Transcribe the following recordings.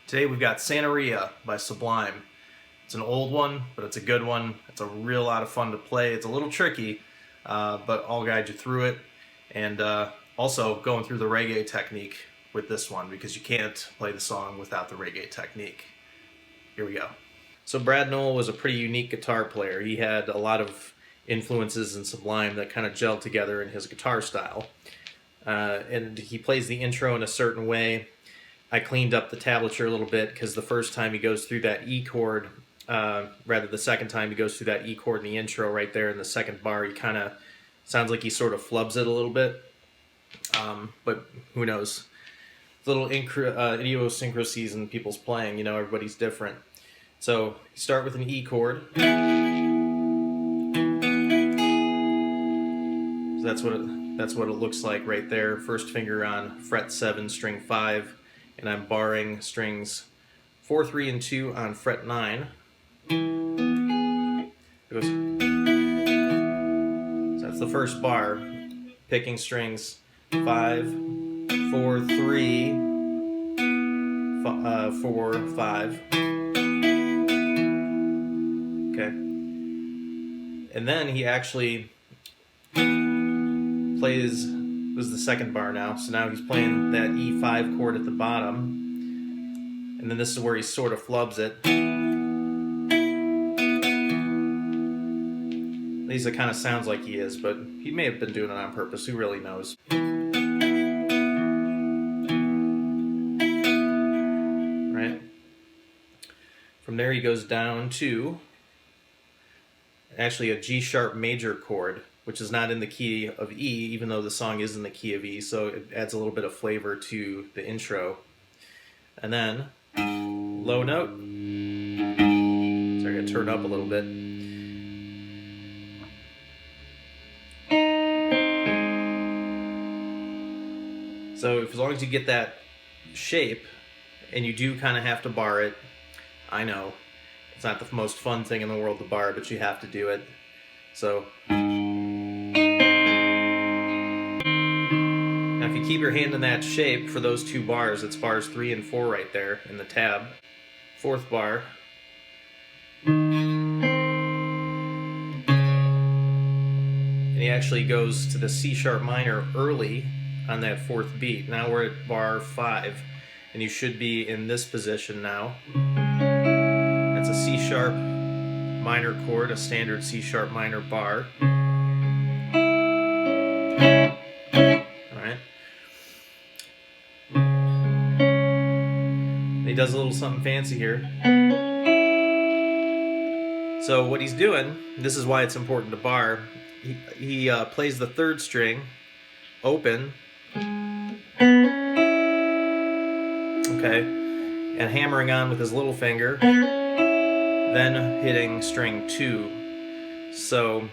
Today we've got Santeria by Sublime. It's an old one, but it's a good one. It's a real lot of fun to play. It's a little tricky, but I'll guide you through it. And also going through the reggae technique with this one, because you can't play the song without the reggae technique. Here we go. So Brad Noel was a pretty unique guitar player. He had a lot of influences in Sublime that kind of gelled together in his guitar style. And he plays the intro in a certain way. I cleaned up the tablature a little bit because the first time he goes through that E chord, the second time he goes through that E chord in the intro right there in the second bar, he kind of sounds like he sort of flubs it a little bit. But who knows? Little idiosyncrasies in people's playing, you know, everybody's different. So you start with an E chord. So that's what it looks like right there. First finger on fret 7, string 5. And I'm barring strings 4, 3, and 2 on fret 9. So that's the first bar. Picking strings 5, 4, 3, 4, 5. Okay. And then he actually plays, was the second bar now, so now he's playing that E5 chord at the bottom, and then this is where he sort of flubs it. At least it kind of sounds like he is, but he may have been doing it on purpose, who really knows. Right? From there he goes down to actually a G sharp major chord, which is not in the key of E, even though the song is in the key of E, so it adds a little bit of flavor to the intro. And then, low note. Sorry, I gotta turn up a little bit. So as long as you get that shape, and you do kind of have to bar it, I know, it's not the most fun thing in the world to bar, but you have to do it. So if you keep your hand in that shape for those two bars, it's bars 3 and 4 right there in the tab. Fourth bar. And he actually goes to the C sharp minor early on that fourth beat. Now we're at bar 5, and you should be in this position now. That's a C sharp minor chord, a standard C sharp minor bar. He does a little something fancy here. So what he's doing, this is why it's important to bar, he plays the third string open, okay, and hammering on with his little finger, then hitting string 2. So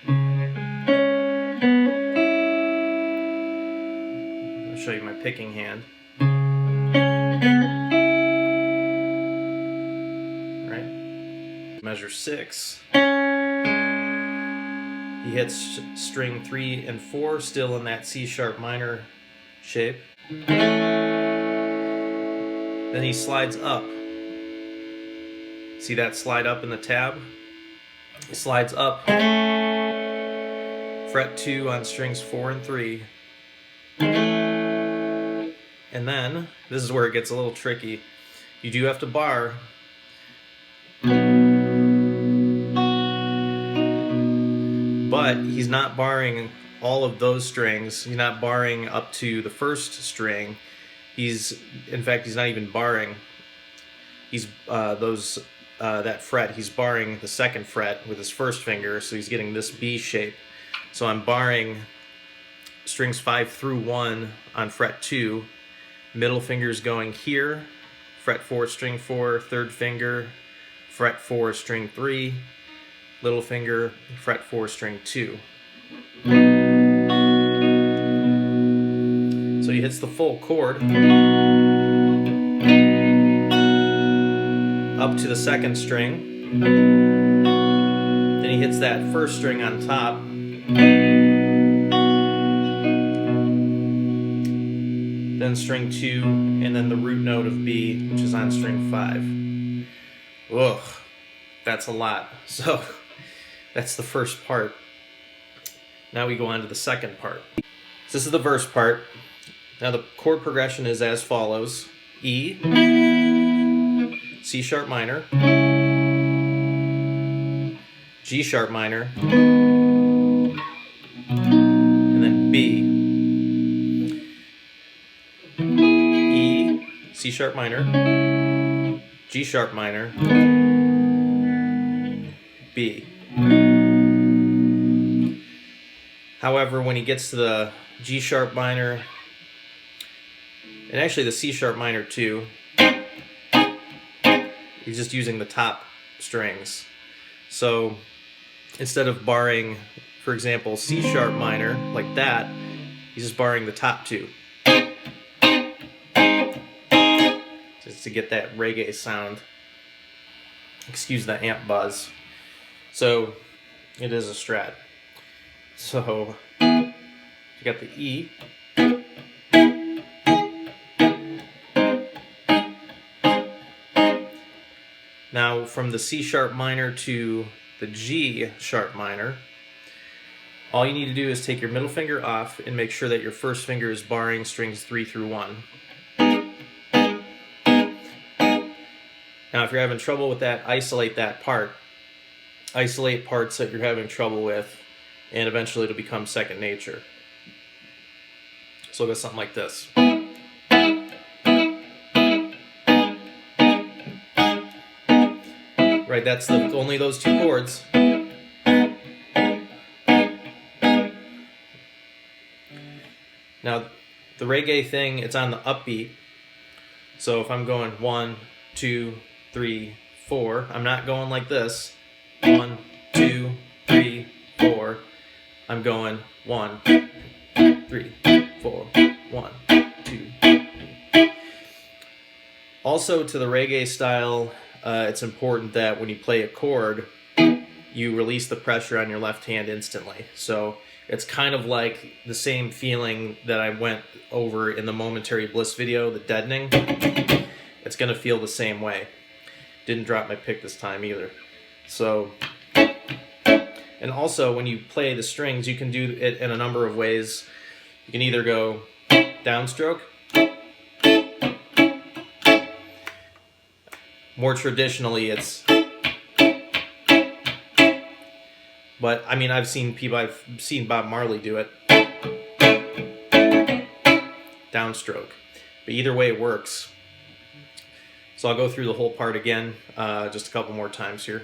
I'll show you my picking hand. Measure 6. He hits string 3 and 4, still in that C sharp minor shape. Then he slides up. See that slide up in the tab? He slides up. Fret 2 on strings 4 and 3. And then, this is where it gets a little tricky. You do have to bar. But he's not barring all of those strings. He's not barring up to the first string. In fact, he's not even barring. He's that fret. He's barring the second fret with his first finger, so he's getting this B shape. So I'm barring strings 5 through 1 on fret 2. Middle finger's going here. Fret 4, string 4, third finger, fret 4, string 3. Little finger, fret 4, string 2. So he hits the full chord up to the second string. Then he hits that first string on top. Then then string 2, and then the root note of B, which is on string 5. Ugh, that's a lot. So that's the first part. Now we go on to the second part. So this is the verse part. Now the chord progression is as follows: E, C sharp minor, G sharp minor, and then B. E, C sharp minor, G sharp minor, B. However, when he gets to the G sharp minor, and actually the C sharp minor too, he's just using the top strings. So instead of barring, for example, C sharp minor like that, he's just barring the top two. Just to get that reggae sound. Excuse the amp buzz. So it is a strat. So you got the E. Now from the C sharp minor to the G sharp minor, all you need to do is take your middle finger off and make sure that your first finger is barring strings 3 through 1. Now if you're having trouble with that, isolate that part. Isolate parts that you're having trouble with, and eventually it'll become second nature. So it'll go something like this. Right, that's only those two chords. Now, the reggae thing, it's on the upbeat. So if I'm going 1, 2, 3, 4, I'm not going like this. 1, 2, 3, 4. I'm going 1, 3, 4, 1, 2. Also, to the reggae style, it's important that when you play a chord, you release the pressure on your left hand instantly. So it's kind of like the same feeling that I went over in the Momentary Bliss video, the deadening. It's going to feel the same way. Didn't drop my pick this time either. So, and also when you play the strings, you can do it in a number of ways. You can either go downstroke. More traditionally, it's, but I mean, I've seen Bob Marley do it, downstroke. But either way, it works. So I'll go through the whole part again, just a couple more times here.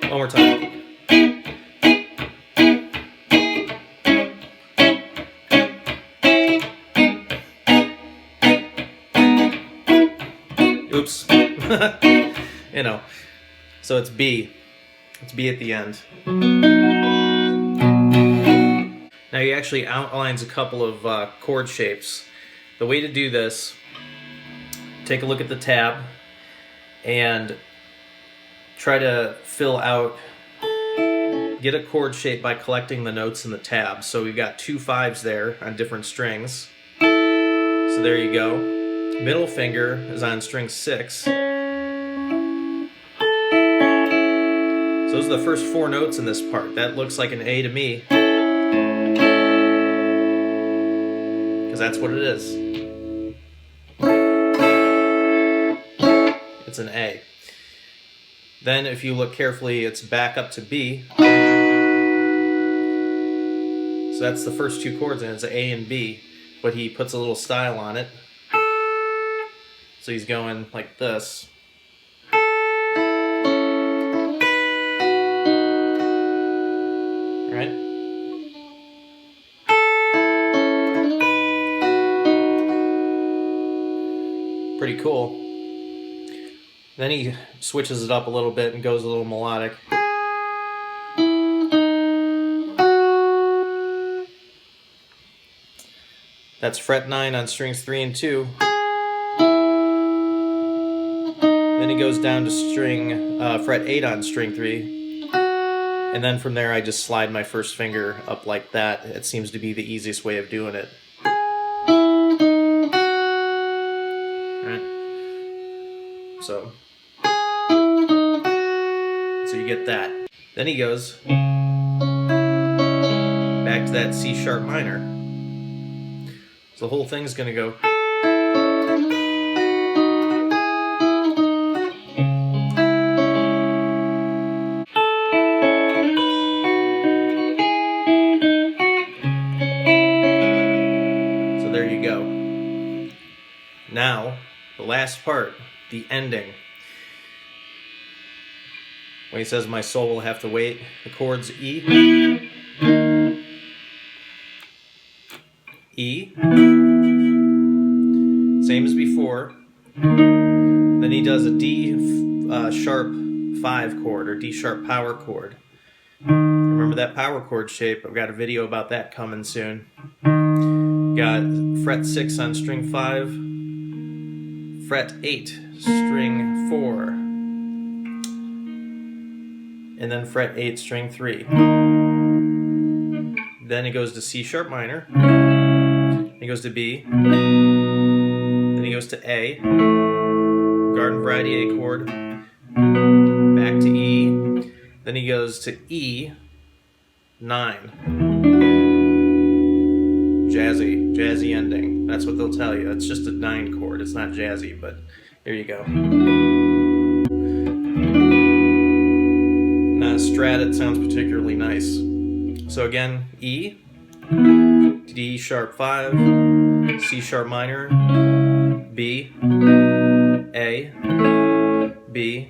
One more time. Oops. You know, so it's B. It's B at the end. Now he actually outlines a couple of chord shapes. The way to do this, take a look at the tab and try to fill out, get a chord shape by collecting the notes in the tab. So we've got 2 5s there on different strings. So there you go. Middle finger is on string 6. Those are the first 4 notes in this part. That looks like an A to me, because that's what it is. It's an A. Then if you look carefully, it's back up to B. So that's the first 2 chords, and it's an A and B, but he puts a little style on it. So he's going like this. Right? Pretty cool. Then he switches it up a little bit and goes a little melodic. That's fret 9 on strings 3 and 2. Then he goes down to string, fret 8 on string 3. And then from there I just slide my first finger up like that. It seems to be the easiest way of doing it. Alright. So you get that. Then he goes back to that C sharp minor. So the whole thing's gonna go. So there you go. Now, the last part, the ending. When he says my soul will have to wait, the chord's E, E, same as before. Then he does a D sharp 5 chord, or D sharp power chord. Remember that power chord shape? I've got a video about that coming soon. Got fret 6 on string 5, fret 8, string 4, and then fret 8, string 3. Then it goes to C sharp minor, he goes to B, then he goes to A, garden variety A chord, back to E, then he goes to E, 9. Jazzy ending. That's what they'll tell you. It's just a 9 chord. It's not jazzy, but here you go. Not a strat, it sounds particularly nice. So again, E, D sharp 5, C sharp minor, B, A, B,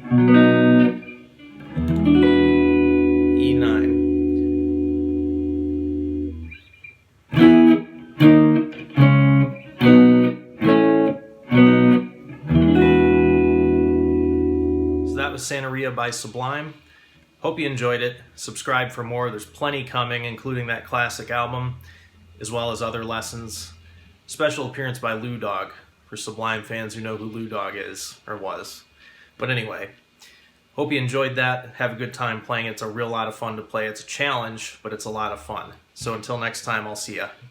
E9. So that was Santeria by Sublime. Hope you enjoyed it. Subscribe for more. There's plenty coming, including that classic album, as well as other lessons. Special appearance by Lou Dog, for Sublime fans who know who Lou Dog is, or was. But anyway, hope you enjoyed that. Have a good time playing. It's a real lot of fun to play. It's a challenge, but it's a lot of fun. So until next time, I'll see ya.